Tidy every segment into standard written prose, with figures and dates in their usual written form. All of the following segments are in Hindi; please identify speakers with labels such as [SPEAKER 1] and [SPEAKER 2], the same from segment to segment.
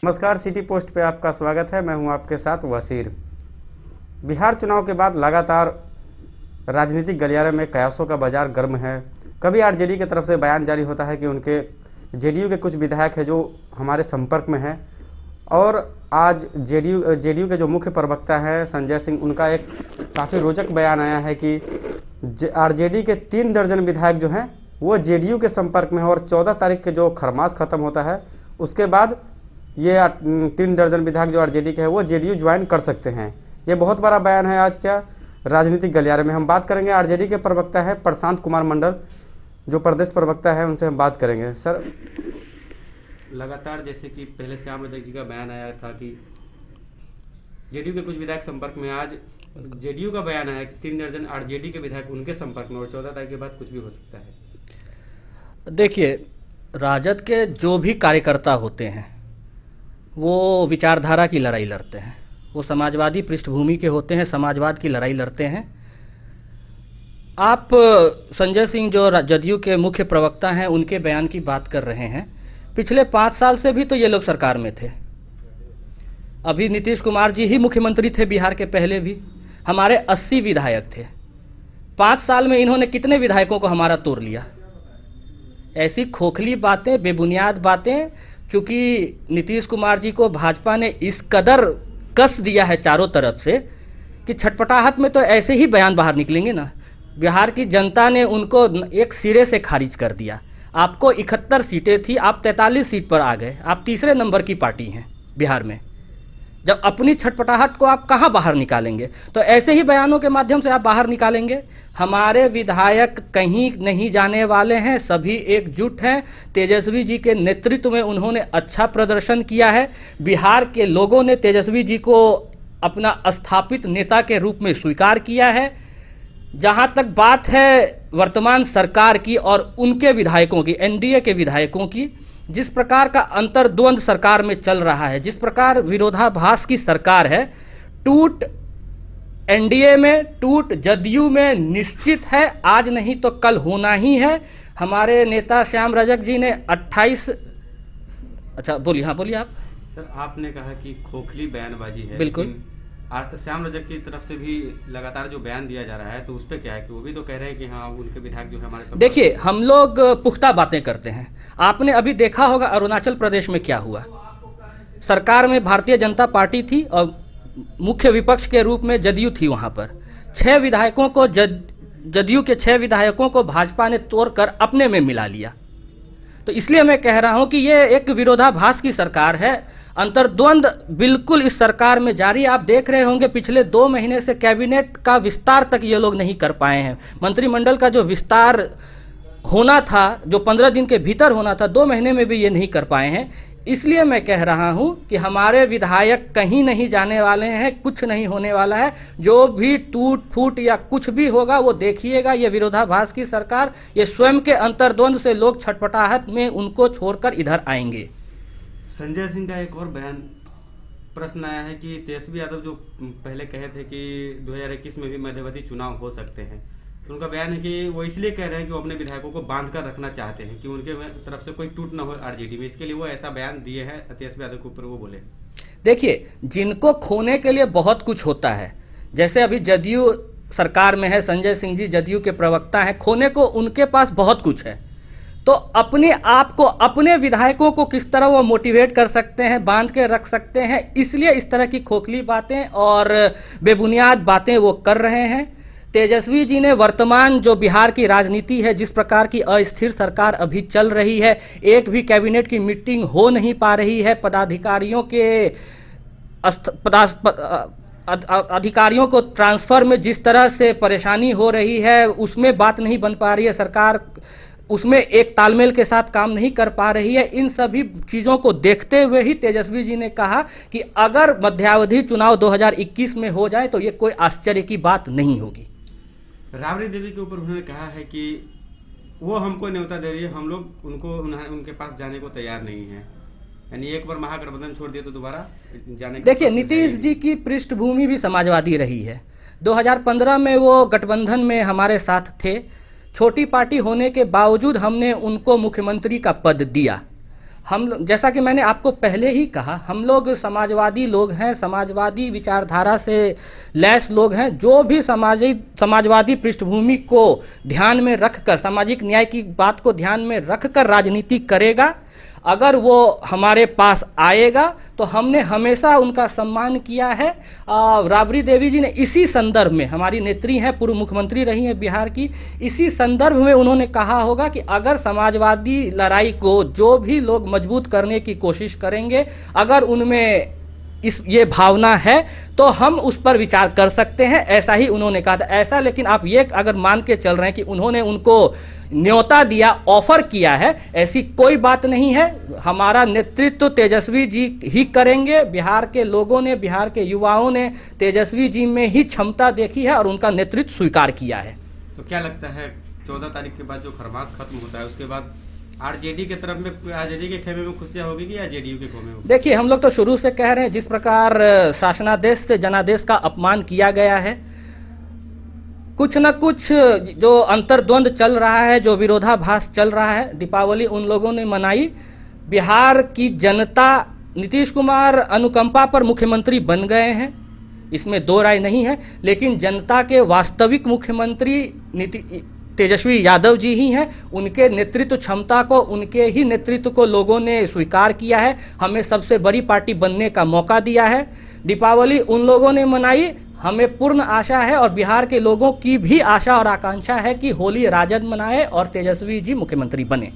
[SPEAKER 1] नमस्कार, सिटी पोस्ट पे आपका स्वागत है। मैं हूं आपके साथ वसीर। बिहार चुनाव के बाद लगातार राजनीतिक गलियारे में कयासों का बाजार गर्म है। कभी आरजेडी की तरफ से बयान जारी होता है कि उनके जेडीयू के कुछ विधायक हैं जो हमारे संपर्क में हैं, और आज जेडीयू के जो मुख्य प्रवक्ता हैं संजय सिंह, उनका एक काफ़ी रोचक बयान आया है कि आरजेडी के 3 दर्जन विधायक जो हैं वो जेडीयू के संपर्क में हैं, और 14 तारीख के जो खरमास खत्म होता है उसके बाद ये 3 दर्जन विधायक जो आरजेडी के हैं वो जेडीयू ज्वाइन कर सकते हैं। ये बहुत बड़ा बयान है आज क्या राजनीतिक गलियारे में। हम बात करेंगे, आरजेडी के प्रवक्ता है प्रशांत कुमार मंडल जो प्रदेश प्रवक्ता है, उनसे हम बात करेंगे। सर, लगातार जैसे कि पहले श्याम रजक जी का बयान आया था कि जेडीयू के कुछ विधायक संपर्क में, आज जेडीयू का बयान आया कि 3 दर्जन आरजेडी के विधायक उनके संपर्क में, और 14 तारीख के बाद कुछ भी हो सकता है।
[SPEAKER 2] देखिए, राजद के जो भी कार्यकर्ता होते हैं वो विचारधारा की लड़ाई लड़ते हैं, वो समाजवादी पृष्ठभूमि के होते हैं, समाजवाद की लड़ाई लड़ते हैं। आप संजय सिंह जो जदयू के मुख्य प्रवक्ता हैं उनके बयान की बात कर रहे हैं। पिछले 5 साल से भी तो ये लोग सरकार में थे। अभी नीतीश कुमार जी ही मुख्यमंत्री थे बिहार के, पहले भी हमारे 80 विधायक थे। 5 साल में इन्होंने कितने विधायकों को हमारा तोड़ लिया। ऐसी खोखली बातें, बेबुनियाद बातें, चूँकि नीतीश कुमार जी को भाजपा ने इस कदर कस दिया है चारों तरफ से कि छटपटाहट में तो ऐसे ही बयान बाहर निकलेंगे ना। बिहार की जनता ने उनको एक सिरे से खारिज कर दिया। आपको 71 सीटें थी, आप 43 सीट पर आ गए। आप तीसरे नंबर की पार्टी हैं बिहार में। जब अपनी छटपटाहट को आप कहाँ बाहर निकालेंगे, तो ऐसे ही बयानों के माध्यम से आप बाहर निकालेंगे। हमारे विधायक कहीं नहीं जाने वाले हैं, सभी एकजुट हैं। तेजस्वी जी के नेतृत्व में उन्होंने अच्छा प्रदर्शन किया है। बिहार के लोगों ने तेजस्वी जी को अपना स्थापित नेता के रूप में स्वीकार किया है। जहाँ तक बात है वर्तमान सरकार की और उनके विधायकों की, एनडीए के विधायकों की, जिस प्रकार का अंतर्द्वंद सरकार में चल रहा है, जिस प्रकार विरोधाभास की सरकार है, टूट एनडीए में, टूट जदयू में निश्चित है। आज नहीं तो कल होना ही है। हमारे नेता श्याम रजक जी ने 28, अच्छा बोलिए, हाँ बोलिए आप।
[SPEAKER 1] सर, आपने कहा कि खोखली बयानबाजी है।
[SPEAKER 2] बिल्कुल।
[SPEAKER 1] श्याम रजक की तरफ से भी लगातार जो बयान दिया जा रहा है, तो उस पर क्या है कि वो भी तो कह रहे हैं कि हाँ उनके विधायक जो है हमारे संपर्क।
[SPEAKER 2] देखिए, हम लोग पुख्ता बातें करते हैं। आपने अभी देखा होगा अरुणाचल प्रदेश में क्या हुआ। सरकार में भारतीय जनता पार्टी थी और मुख्य विपक्ष के रूप में जदयू थी। वहाँ पर 6 विधायकों को जदयू के 6 विधायकों को भाजपा ने तोड़कर अपने में मिला लिया। तो इसलिए मैं कह रहा हूं कि ये एक विरोधाभास की सरकार है। अंतर्द्वंद बिल्कुल इस सरकार में जारी। आप देख रहे होंगे पिछले 2 महीने से कैबिनेट का विस्तार तक ये लोग नहीं कर पाए हैं। मंत्रिमंडल का जो विस्तार होना था, जो 15 दिन के भीतर होना था, 2 महीने में भी ये नहीं कर पाए हैं। इसलिए मैं कह रहा हूं कि हमारे विधायक कहीं नहीं जाने वाले हैं, कुछ नहीं होने वाला है। जो भी टूट फूट या कुछ भी होगा वो देखिएगा। ये विरोधाभास की सरकार, ये स्वयं के अंतर्द्वंद से लोग छटपटाहट में उनको छोड़कर इधर आएंगे।
[SPEAKER 1] संजय सिंह का एक और बयान, प्रश्न आया है कि तेजस्वी यादव जो पहले कहे थे कि 2021 में भी मध्यवर्ती चुनाव हो सकते हैं, तो उनका बयान है कि वो इसलिए कह रहे हैं कि वो अपने विधायकों को बांध कर रखना चाहते हैं कि उनके तरफ से कोई टूट ना हो आरजेडी में। इसके लिए वो ऐसा बयान दिए हैं तेजस्वी यादव के ऊपर। वो बोले, देखिए,
[SPEAKER 2] जिनको खोने के लिए बहुत कुछ होता है, जैसे अभी जदयू सरकार में है, संजय सिंह जी जदयू के प्रवक्ता हैं, खोने को उनके पास बहुत कुछ है। तो अपने आप को, अपने विधायकों को किस तरह वो मोटिवेट कर सकते हैं, बांध के रख सकते हैं, इसलिए इस तरह की खोखली बातें और बेबुनियाद बातें वो कर रहे हैं। तेजस्वी जी ने वर्तमान जो बिहार की राजनीति है, जिस प्रकार की अस्थिर सरकार अभी चल रही है, एक भी कैबिनेट की मीटिंग हो नहीं पा रही है, पदाधिकारियों को ट्रांसफर में जिस तरह से परेशानी हो रही है, उसमें बात नहीं बन पा रही है, सरकार उसमें एक तालमेल के साथ काम नहीं कर पा रही है। इन सभी चीज़ों को देखते हुए ही तेजस्वी जी ने कहा कि अगर मध्यावधि चुनाव 2021 में हो जाए तो ये कोई आश्चर्य की बात नहीं होगी।
[SPEAKER 1] राबड़ी देवी के ऊपर उन्होंने कहा है कि वो हमको न्योता दे रही है, हम लोग उनके पास जाने को तैयार नहीं है। यानी एक बार महागठबंधन छोड़ दिया तो दोबारा जाने।
[SPEAKER 2] देखिए, नीतीश जी की पृष्ठभूमि भी समाजवादी रही है। 2015 में वो गठबंधन में हमारे साथ थे। छोटी पार्टी होने के बावजूद हमने उनको मुख्यमंत्री का पद दिया। हम, जैसा कि मैंने आपको पहले ही कहा, हम लोग समाजवादी लोग हैं, समाजवादी विचारधारा से लैस लोग हैं। जो भी समाजवादी पृष्ठभूमि को ध्यान में रखकर, सामाजिक न्याय की बात को ध्यान में रखकर राजनीति करेगा, अगर वो हमारे पास आएगा तो हमने हमेशा उनका सम्मान किया है। राबड़ी देवी जी ने इसी संदर्भ में, हमारी नेत्री हैं, पूर्व मुख्यमंत्री रही हैं बिहार की, इसी संदर्भ में उन्होंने कहा होगा कि अगर समाजवादी लड़ाई को जो भी लोग मजबूत करने की कोशिश करेंगे, अगर उनमें ये भावना है तो हम उस पर विचार कर सकते हैं, ऐसा ही उन्होंने कहा था। ऐसा, लेकिन आप ये अगर मान के चल रहे हैं कि उन्होंने उनको न्योता दिया, ऑफर किया है, ऐसी कोई बात नहीं है। हमारा नेतृत्व तेजस्वी जी ही करेंगे। बिहार के लोगों ने, बिहार के युवाओं ने तेजस्वी जी में ही क्षमता देखी है और उनका नेतृत्व स्वीकार किया है।
[SPEAKER 1] तो क्या लगता है 14 तारीख के बाद जो खरमास खत्म होता है उसके बाद आरजेडी के तरफ में, आरजेडी के खेमे में खुशियां होगी कि या जेडीयू के खेमे में?
[SPEAKER 2] देखिए, हम लोग तो शुरू से कह रहे हैं, जिस प्रकार शासनादेश से जनादेश का अपमान किया गया है, कुछ न कुछ जो अंतर्द्वंद चल रहा है, जो विरोधाभास चल रहा है। दीपावली उन लोगों ने मनाई, बिहार की जनता, नीतीश कुमार अनुकंपा पर मुख्यमंत्री बन गए हैं, इसमें दो राय नहीं है, लेकिन जनता के वास्तविक मुख्यमंत्री तेजस्वी यादव जी ही हैं। उनके नेतृत्व क्षमता को, उनके ही नेतृत्व को लोगों ने स्वीकार किया है, हमें सबसे बड़ी पार्टी बनने का मौका दिया है। दीपावली उन लोगों ने मनाई, हमें पूर्ण आशा है और बिहार के लोगों की भी आशा और आकांक्षा है कि होली राजद मनाए और तेजस्वी जी मुख्यमंत्री बने।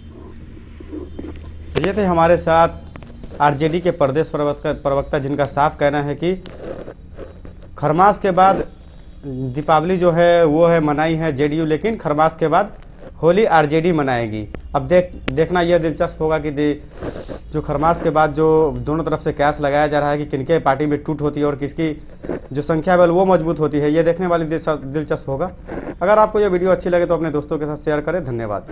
[SPEAKER 1] ये थे हमारे साथ आरजेडी के प्रदेश प्रवक्ता, जिनका साफ कहना है कि खरमास के बाद दीपावली जो है वो है मनाई है जेडीयू, लेकिन खरमास के बाद होली आरजेडी मनाएगी। अब देखना यह दिलचस्प होगा कि जो खरमास के बाद जो दोनों तरफ से कैश लगाया जा रहा है कि किनके पार्टी में टूट होती है और किसकी जो संख्या बल वो मजबूत होती है, ये देखने वाली दिलचस्प होगा। अगर आपको ये वीडियो अच्छी लगे तो अपने दोस्तों के साथ शेयर करें। धन्यवाद।